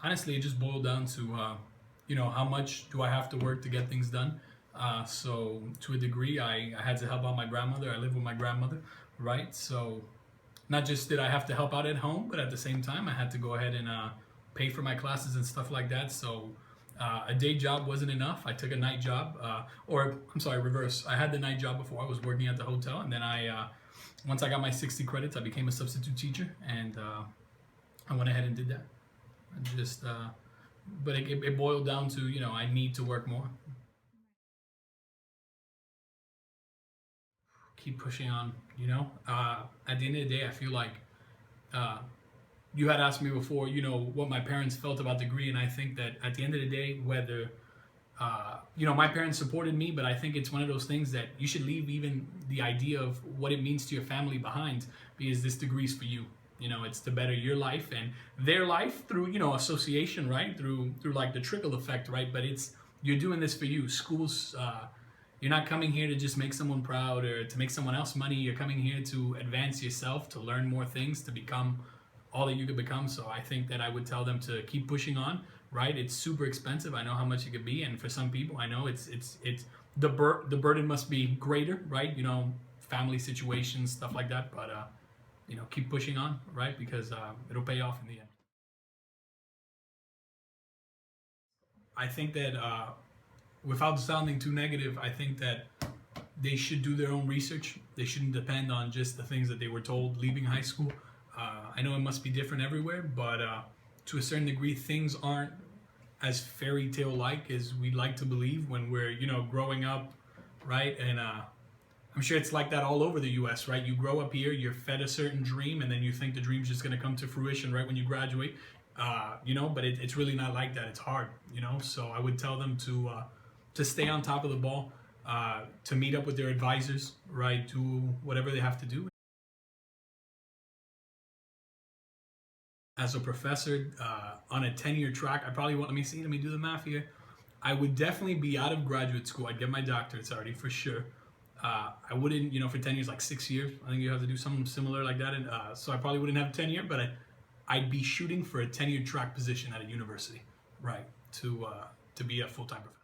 honestly, it just boiled down to, how much do I have to work to get things done? So to a degree, I had to help out my grandmother. I live with my grandmother, right? So not just did I have to help out at home, but at the same time, I had to go ahead and pay for my classes and stuff like that. So a day job wasn't enough. I took a night job, or I'm sorry, reverse. I had the night job before. I was working at the hotel, and then once I got my 60 credits, I became a substitute teacher, and I went ahead and did that. But it boiled down to, I need to work more. Keep pushing on, at the end of the day, I feel like you had asked me before, what my parents felt about the degree, and I think that at the end of the day, whether my parents supported me, but I think it's one of those things that you should leave even the idea of what it means to your family behind, because this degree is for you. It's to better your life and their life through, association, right? Through like the trickle effect, right? But you're doing this for you. Schools, you're not coming here to just make someone proud or to make someone else money. You're coming here to advance yourself, to learn more things, to become all that you could become. So I think that I would tell them to keep pushing on, right? It's super expensive. I know how much it could be. And for some people, I know it's the burden must be greater, right? Family situations, stuff like that. But, keep pushing on, right? Because it'll pay off in the end. I think that without sounding too negative, I think that they should do their own research. They shouldn't depend on just the things that they were told leaving high school. I know it must be different everywhere, but to a certain degree, things aren't as fairy tale like as we like to believe when we're, growing up, right? And I'm sure it's like that all over the US, right? You grow up here, you're fed a certain dream, and then you think the dream's just gonna come to fruition right when you graduate, but it's really not like that. It's hard, So I would tell them to stay on top of the ball, to meet up with their advisors, right? Do whatever they have to do. As a professor on a 10-year track, I probably want, let me do the math here. I would definitely be out of graduate school. I'd get my doctorates already for sure. I wouldn't, for 10 years, like 6 years. I think you have to do something similar like that. And so I probably wouldn't have 10 year, but I'd be shooting for a 10-year track position at a university, right? To be a full-time professor.